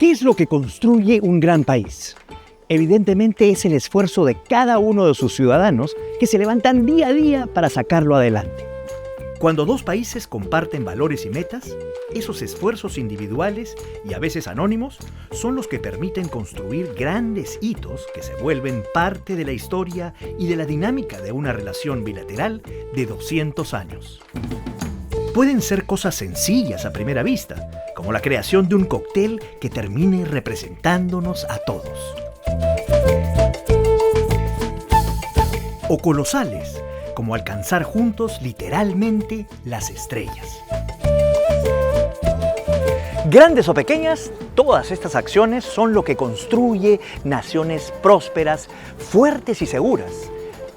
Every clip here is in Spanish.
¿Qué es lo que construye un gran país? Evidentemente es el esfuerzo de cada uno de sus ciudadanos que se levantan día a día para sacarlo adelante. Cuando dos países comparten valores y metas, esos esfuerzos individuales y a veces anónimos son los que permiten construir grandes hitos que se vuelven parte de la historia y de la dinámica de una relación bilateral de 200 años. Pueden ser cosas sencillas a primera vista, como la creación de un cóctel que termine representándonos a todos. O colosales, como alcanzar juntos literalmente las estrellas. Grandes o pequeñas, todas estas acciones son lo que construye naciones prósperas, fuertes y seguras.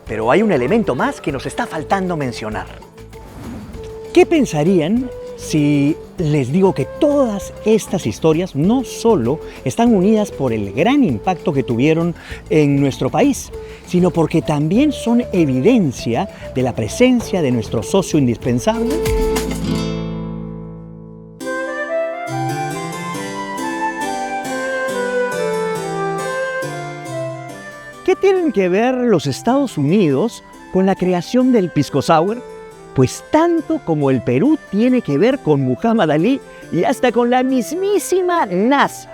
Pero hay un elemento más que nos está faltando mencionar. ¿Qué pensarían si les digo que todas estas historias no solo están unidas por el gran impacto que tuvieron en nuestro país, sino porque también son evidencia de la presencia de nuestro socio indispensable? ¿Qué tienen que ver los Estados Unidos con la creación del Pisco Sour? Pues tanto como el Perú tiene que ver con Muhammad Ali y hasta con la mismísima NASA.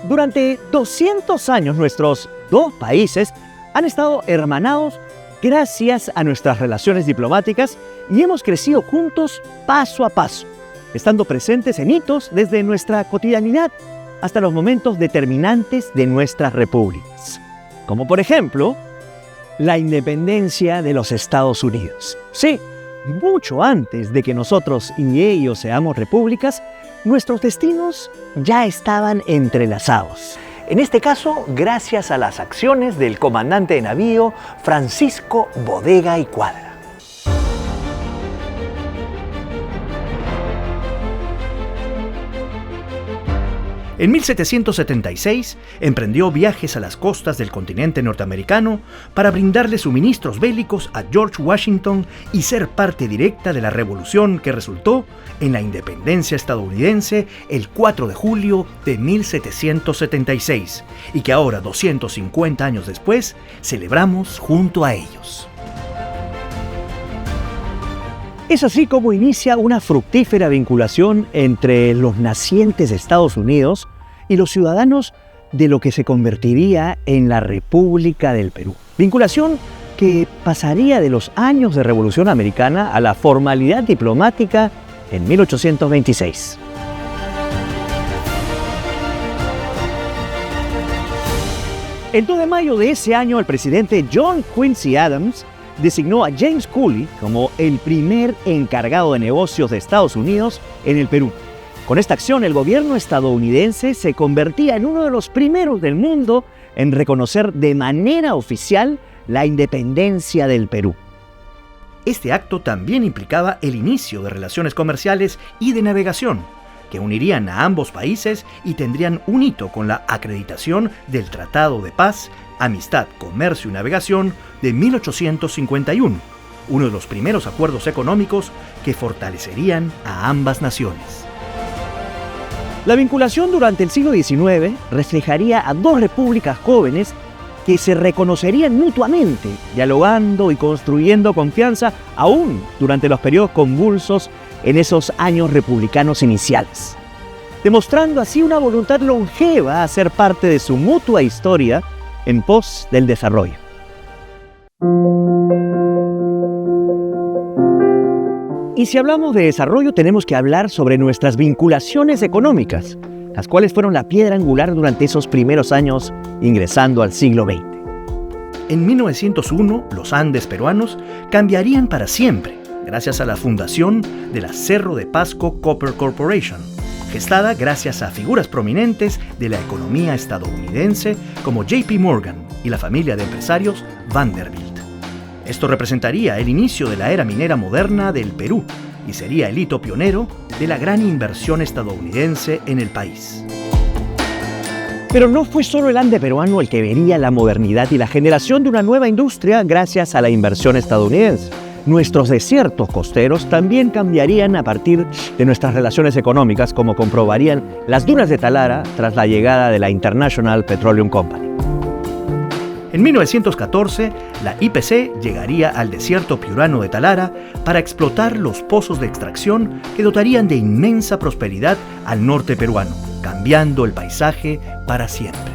Durante 200 años nuestros dos países han estado hermanados gracias a nuestras relaciones diplomáticas y hemos crecido juntos paso a paso, estando presentes en hitos desde nuestra cotidianidad hasta los momentos determinantes de nuestras repúblicas. Como por ejemplo, la independencia de los Estados Unidos. Sí, mucho antes de que nosotros y ellos seamos repúblicas, nuestros destinos ya estaban entrelazados. En este caso, gracias a las acciones del comandante de navío Francisco Bodega y Cuadra. En 1776 emprendió viajes a las costas del continente norteamericano para brindarle suministros bélicos a George Washington y ser parte directa de la revolución que resultó en la independencia estadounidense el 4 de julio de 1776 y que ahora, 250 años después, celebramos junto a ellos. Es así como inicia una fructífera vinculación entre los nacientes de Estados Unidos y los ciudadanos de lo que se convertiría en la República del Perú. Vinculación que pasaría de los años de Revolución Americana a la formalidad diplomática en 1826. El 2 de mayo de ese año, el presidente John Quincy Adams designó a James Cooley como el primer encargado de negocios de Estados Unidos en el Perú. Con esta acción, el gobierno estadounidense se convertía en uno de los primeros del mundo en reconocer de manera oficial la independencia del Perú. Este acto también implicaba el inicio de relaciones comerciales y de navegación, que unirían a ambos países y tendrían un hito con la acreditación del Tratado de Paz, Amistad, Comercio y Navegación de 1851, uno de los primeros acuerdos económicos que fortalecerían a ambas naciones. La vinculación durante el siglo XIX reflejaría a dos repúblicas jóvenes que se reconocerían mutuamente, dialogando y construyendo confianza aún durante los periodos convulsos en esos años republicanos iniciales, demostrando así una voluntad longeva a ser parte de su mutua historia en pos del desarrollo. Y si hablamos de desarrollo, tenemos que hablar sobre nuestras vinculaciones económicas, las cuales fueron la piedra angular durante esos primeros años ingresando al siglo XX. En 1901, los Andes peruanos cambiarían para siempre, gracias a la fundación de la Cerro de Pasco Copper Corporation, gestada gracias a figuras prominentes de la economía estadounidense como JP Morgan y la familia de empresarios Vanderbilt. Esto representaría el inicio de la era minera moderna del Perú y sería el hito pionero de la gran inversión estadounidense en el país. Pero no fue solo el Ande peruano el que vería la modernidad y la generación de una nueva industria gracias a la inversión estadounidense. Nuestros desiertos costeros también cambiarían a partir de nuestras relaciones económicas, como comprobarían las dunas de Talara tras la llegada de la International Petroleum Company. En 1914, la IPC llegaría al desierto piurano de Talara para explotar los pozos de extracción que dotarían de inmensa prosperidad al norte peruano, cambiando el paisaje para siempre.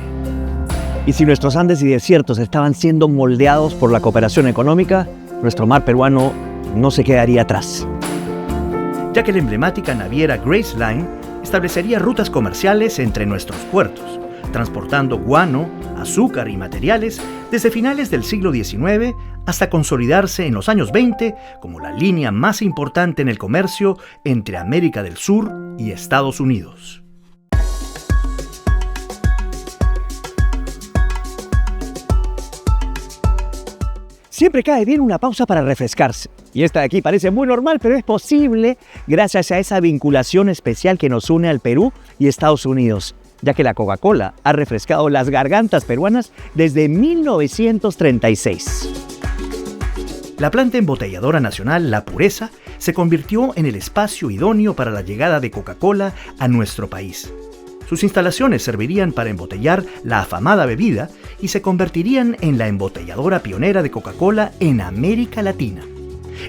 Y si nuestros Andes y desiertos estaban siendo moldeados por la cooperación económica, nuestro mar peruano no se quedaría atrás. Ya que la emblemática naviera Grace Line establecería rutas comerciales entre nuestros puertos, transportando guano, azúcar y materiales desde finales del siglo XIX hasta consolidarse en los años 20 como la línea más importante en el comercio entre América del Sur y Estados Unidos. Siempre cae bien una pausa para refrescarse. Y esta de aquí parece muy normal, pero es posible gracias a esa vinculación especial que nos une al Perú y Estados Unidos, ya que la Coca-Cola ha refrescado las gargantas peruanas desde 1936. La planta embotelladora nacional La Pureza se convirtió en el espacio idóneo para la llegada de Coca-Cola a nuestro país. Sus instalaciones servirían para embotellar la afamada bebida y se convertirían en la embotelladora pionera de Coca-Cola en América Latina.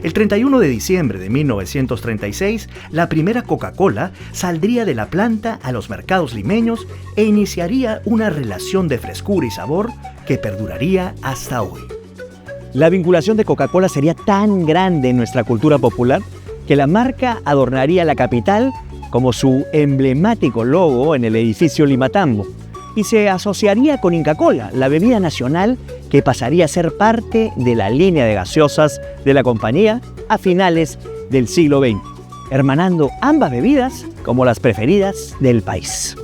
El 31 de diciembre de 1936, la primera Coca-Cola saldría de la planta a los mercados limeños e iniciaría una relación de frescura y sabor que perduraría hasta hoy. La vinculación de Coca-Cola sería tan grande en nuestra cultura popular que la marca adornaría la capital como su emblemático logo en el edificio Limatambo, y se asociaría con Inca Kola, la bebida nacional que pasaría a ser parte de la línea de gaseosas de la compañía a finales del siglo XX, hermanando ambas bebidas como las preferidas del país.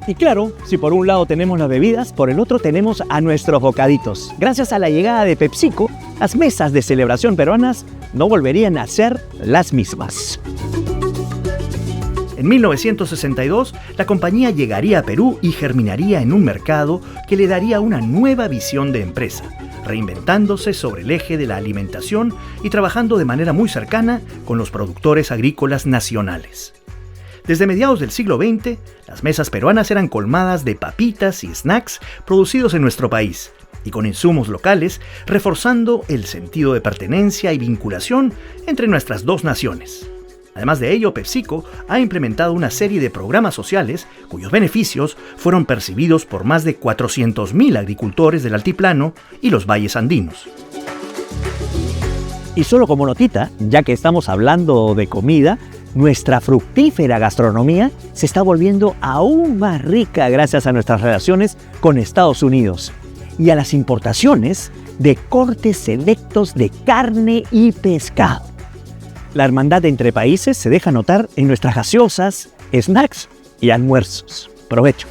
Y claro, si por un lado tenemos las bebidas, por el otro tenemos a nuestros bocaditos. Gracias a la llegada de PepsiCo, las mesas de celebración peruanas no volverían a ser las mismas. En 1962, la compañía llegaría a Perú y germinaría en un mercado que le daría una nueva visión de empresa, reinventándose sobre el eje de la alimentación y trabajando de manera muy cercana con los productores agrícolas nacionales. Desde mediados del siglo XX, las mesas peruanas eran colmadas de papitas y snacks producidos en nuestro país y con insumos locales, reforzando el sentido de pertenencia y vinculación entre nuestras dos naciones. Además de ello, PepsiCo ha implementado una serie de programas sociales cuyos beneficios fueron percibidos por más de 400.000 agricultores del altiplano y los valles andinos. Y solo como notita, ya que estamos hablando de comida, nuestra fructífera gastronomía se está volviendo aún más rica gracias a nuestras relaciones con Estados Unidos y a las importaciones de cortes selectos de carne y pescado. La hermandad entre países se deja notar en nuestras gaseosas, snacks y almuerzos. Provecho.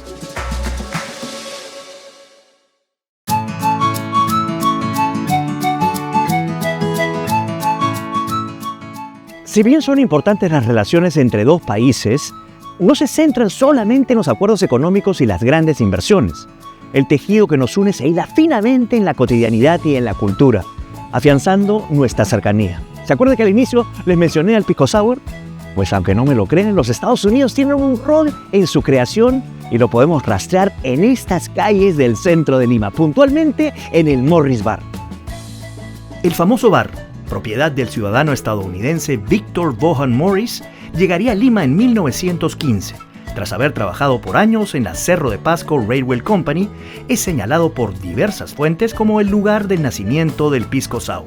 Si bien son importantes las relaciones entre dos países, no se centran solamente en los acuerdos económicos y las grandes inversiones. El tejido que nos une se hila finamente en la cotidianidad y en la cultura, afianzando nuestra cercanía. ¿Se acuerdan que al inicio les mencioné al Pisco Sour? Pues aunque no me lo crean, los Estados Unidos tienen un rol en su creación y lo podemos rastrear en estas calles del centro de Lima, puntualmente en el Morris Bar. El famoso bar, propiedad del ciudadano estadounidense Victor Bohan Morris, llegaría a Lima en 1915. Tras haber trabajado por años en la Cerro de Pasco Railway Company, es señalado por diversas fuentes como el lugar del nacimiento del Pisco Sour.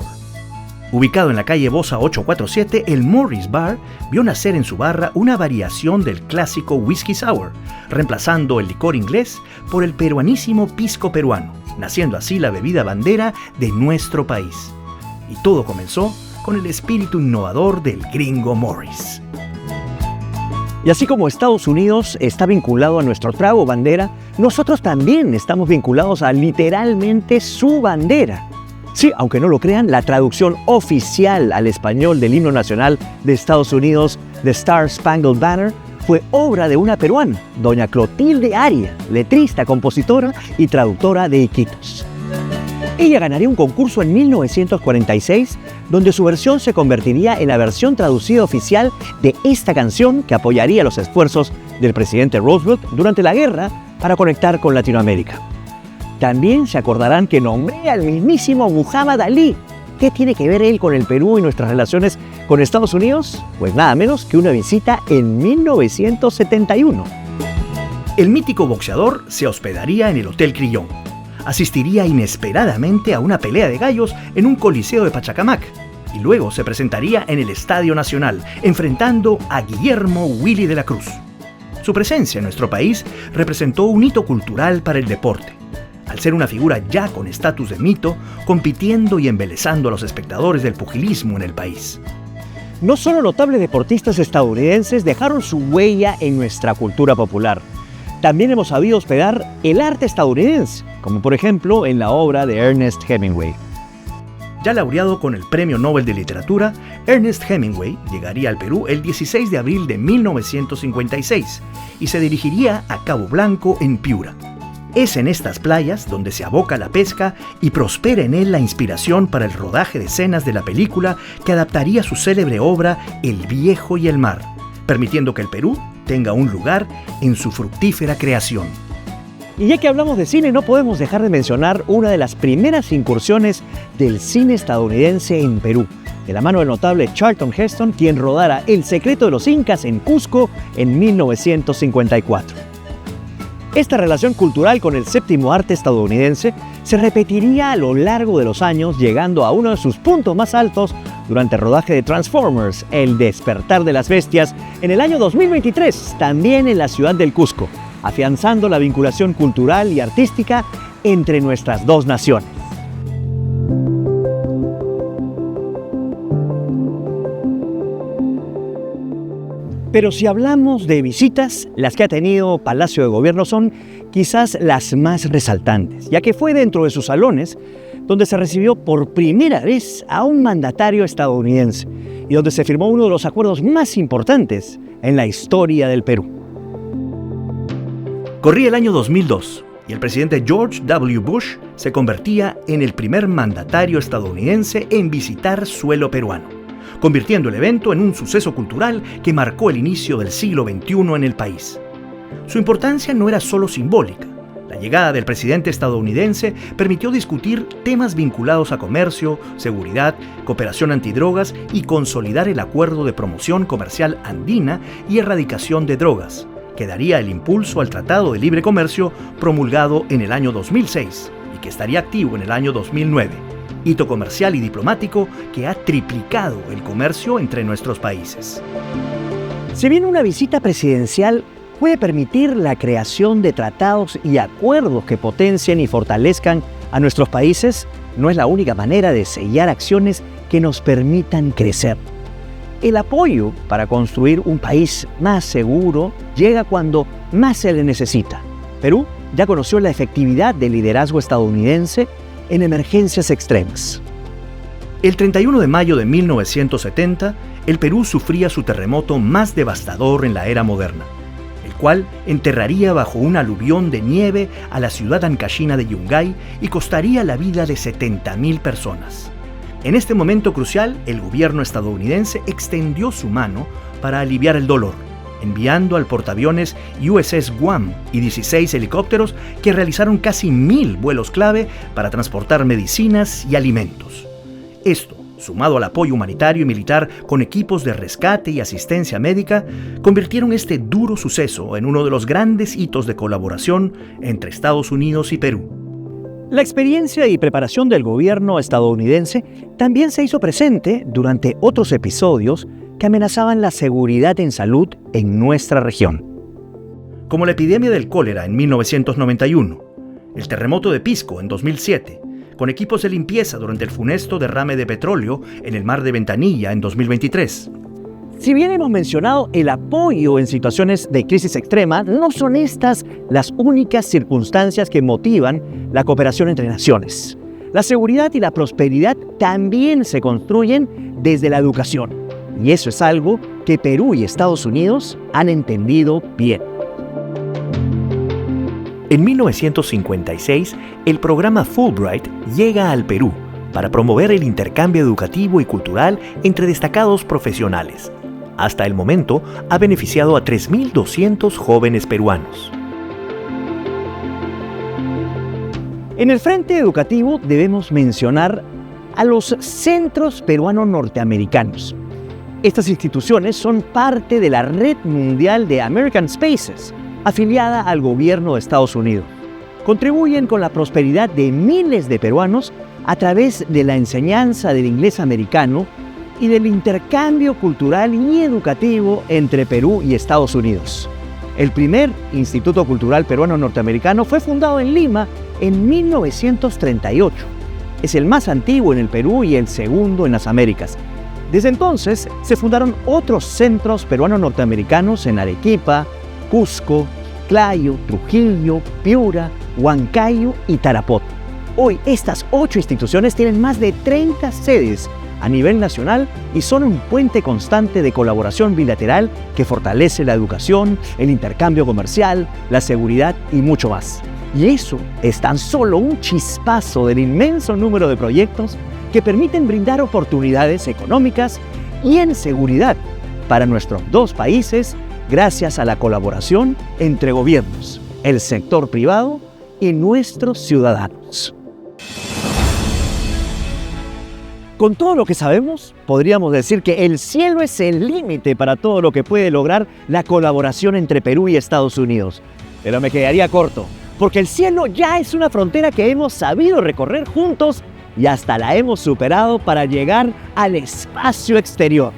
Ubicado en la calle Bosa 847, el Morris Bar vio nacer en su barra una variación del clásico Whisky Sour, reemplazando el licor inglés por el peruanísimo pisco peruano, naciendo así la bebida bandera de nuestro país. Y todo comenzó con el espíritu innovador del gringo Morris. Y así como Estados Unidos está vinculado a nuestro trago bandera, nosotros también estamos vinculados a literalmente su bandera. Sí, aunque no lo crean, la traducción oficial al español del himno nacional de Estados Unidos, The Star Spangled Banner, fue obra de una peruana, doña Clotilde Aria, letrista, compositora y traductora de Iquitos. Ella ganaría un concurso en 1946, donde su versión se convertiría en la versión traducida oficial de esta canción que apoyaría los esfuerzos del presidente Roosevelt durante la guerra para conectar con Latinoamérica. También se acordarán que nombré al mismísimo Muhammad Ali. ¿Qué tiene que ver él con el Perú y nuestras relaciones con Estados Unidos? Pues nada menos que una visita en 1971. El mítico boxeador se hospedaría en el Hotel Crillon. Asistiría inesperadamente a una pelea de gallos en un coliseo de Pachacamac y luego se presentaría en el Estadio Nacional, enfrentando a Guillermo Willy de la Cruz. Su presencia en nuestro país representó un hito cultural para el deporte, al ser una figura ya con estatus de mito, compitiendo y embelesando a los espectadores del pugilismo en el país. No solo notables deportistas estadounidenses dejaron su huella en nuestra cultura popular. También hemos sabido hospedar el arte estadounidense, como por ejemplo en la obra de Ernest Hemingway. Ya laureado con el Premio Nobel de Literatura, Ernest Hemingway llegaría al Perú el 16 de abril de 1956 y se dirigiría a Cabo Blanco, en Piura. Es en estas playas donde se aboca la pesca y prospera en él la inspiración para el rodaje de escenas de la película que adaptaría su célebre obra El Viejo y el Mar, permitiendo que el Perú tenga un lugar en su fructífera creación. Y ya que hablamos de cine, no podemos dejar de mencionar una de las primeras incursiones del cine estadounidense en Perú, de la mano del notable Charlton Heston, quien rodara El secreto de los Incas en Cusco en 1954. Esta relación cultural con el séptimo arte estadounidense se repetiría a lo largo de los años, llegando a uno de sus puntos más altos durante el rodaje de Transformers, El despertar de las bestias, en el año 2023, también en la ciudad del Cusco, afianzando la vinculación cultural y artística entre nuestras dos naciones. Pero si hablamos de visitas, las que ha tenido Palacio de Gobierno son quizás las más resaltantes, ya que fue dentro de sus salones donde se recibió por primera vez a un mandatario estadounidense y donde se firmó uno de los acuerdos más importantes en la historia del Perú. Corría el año 2002 y el presidente George W. Bush se convertía en el primer mandatario estadounidense en visitar suelo peruano, convirtiendo el evento en un suceso cultural que marcó el inicio del siglo XXI en el país. Su importancia no era solo simbólica. La llegada del presidente estadounidense permitió discutir temas vinculados a comercio, seguridad, cooperación antidrogas y consolidar el Acuerdo de Promoción Comercial Andina y Erradicación de Drogas, que daría el impulso al Tratado de Libre Comercio promulgado en el año 2006 y que estaría activo en el año 2009. Hito comercial y diplomático que ha triplicado el comercio entre nuestros países. Si bien una visita presidencial puede permitir la creación de tratados y acuerdos que potencien y fortalezcan a nuestros países, no es la única manera de sellar acciones que nos permitan crecer. El apoyo para construir un país más seguro llega cuando más se le necesita. Perú ya conoció la efectividad del liderazgo estadounidense en emergencias extremas. El 31 de mayo de 1970, el Perú sufría su terremoto más devastador en la era moderna, el cual enterraría bajo un aluvión de nieve a la ciudad ancashina de Yungay y costaría la vida de 70.000 personas. En este momento crucial, el gobierno estadounidense extendió su mano para aliviar el dolor, enviando al portaaviones USS Guam y 16 helicópteros que realizaron casi 1.000 vuelos clave para transportar medicinas y alimentos. Esto, sumado al apoyo humanitario y militar con equipos de rescate y asistencia médica, convirtieron este duro suceso en uno de los grandes hitos de colaboración entre Estados Unidos y Perú. La experiencia y preparación del gobierno estadounidense también se hizo presente durante otros episodios que amenazaban la seguridad en salud en nuestra región. Como la epidemia del cólera en 1991, el terremoto de Pisco en 2007, con equipos de limpieza durante el funesto derrame de petróleo en el mar de Ventanilla en 2023. Si bien hemos mencionado el apoyo en situaciones de crisis extrema, no son estas las únicas circunstancias que motivan la cooperación entre naciones. La seguridad y la prosperidad también se construyen desde la educación. Y eso es algo que Perú y Estados Unidos han entendido bien. En 1956, el programa Fulbright llega al Perú para promover el intercambio educativo y cultural entre destacados profesionales. Hasta el momento, ha beneficiado a 3.200 jóvenes peruanos. En el frente educativo debemos mencionar a los Centros Peruanos Norteamericanos. Estas instituciones son parte de la Red Mundial de American Spaces, afiliada al gobierno de Estados Unidos. Contribuyen con la prosperidad de miles de peruanos a través de la enseñanza del inglés americano y del intercambio cultural y educativo entre Perú y Estados Unidos. El primer Instituto Cultural Peruano Norteamericano fue fundado en Lima en 1938. Es el más antiguo en el Perú y el segundo en las Américas. Desde entonces se fundaron otros centros peruanos norteamericanos en Arequipa, Cusco, Chiclayo, Trujillo, Piura, Huancayo y Tarapoto. Hoy estas 8 instituciones tienen más de 30 sedes a nivel nacional y son un puente constante de colaboración bilateral que fortalece la educación, el intercambio comercial, la seguridad y mucho más. Y eso es tan solo un chispazo del inmenso número de proyectos que permiten brindar oportunidades económicas y en seguridad para nuestros dos países gracias a la colaboración entre gobiernos, el sector privado y nuestros ciudadanos. Con todo lo que sabemos, podríamos decir que el cielo es el límite para todo lo que puede lograr la colaboración entre Perú y Estados Unidos. Pero me quedaría corto, porque el cielo ya es una frontera que hemos sabido recorrer juntos y hasta la hemos superado para llegar al espacio exterior.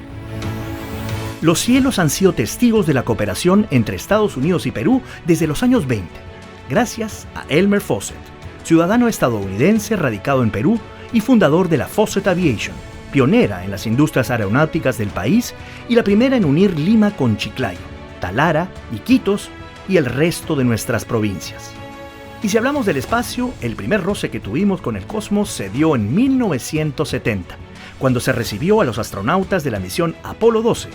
Los cielos han sido testigos de la cooperación entre Estados Unidos y Perú desde los años 20, gracias a Elmer Fawcett, ciudadano estadounidense radicado en Perú y fundador de la Fawcett Aviation, pionera en las industrias aeronáuticas del país y la primera en unir Lima con Chiclayo, Talara, Iquitos y el resto de nuestras provincias. Y si hablamos del espacio, el primer roce que tuvimos con el cosmos se dio en 1970, cuando se recibió a los astronautas de la misión Apolo 12,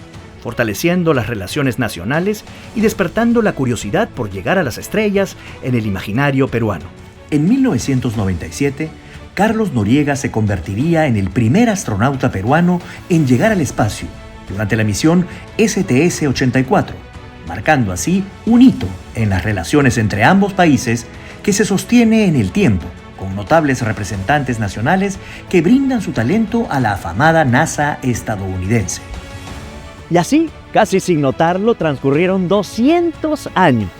fortaleciendo las relaciones nacionales y despertando la curiosidad por llegar a las estrellas en el imaginario peruano. En 1997, Carlos Noriega se convertiría en el primer astronauta peruano en llegar al espacio durante la misión STS-84, marcando así un hito en las relaciones entre ambos países que se sostiene en el tiempo, con notables representantes nacionales que brindan su talento a la afamada NASA estadounidense. Y así, casi sin notarlo, transcurrieron 200 años.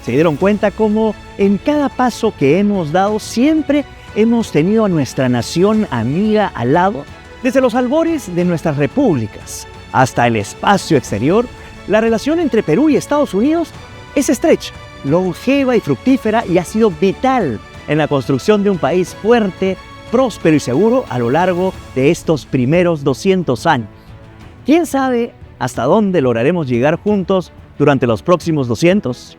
Se dieron cuenta cómo en cada paso que hemos dado siempre hemos tenido a nuestra nación amiga al lado. Desde los albores de nuestras repúblicas hasta el espacio exterior, la relación entre Perú y Estados Unidos es estrecha, longeva y fructífera y ha sido vital en la construcción de un país fuerte, próspero y seguro a lo largo de estos primeros 200 años. ¿Quién sabe hasta dónde lograremos llegar juntos durante los próximos 200?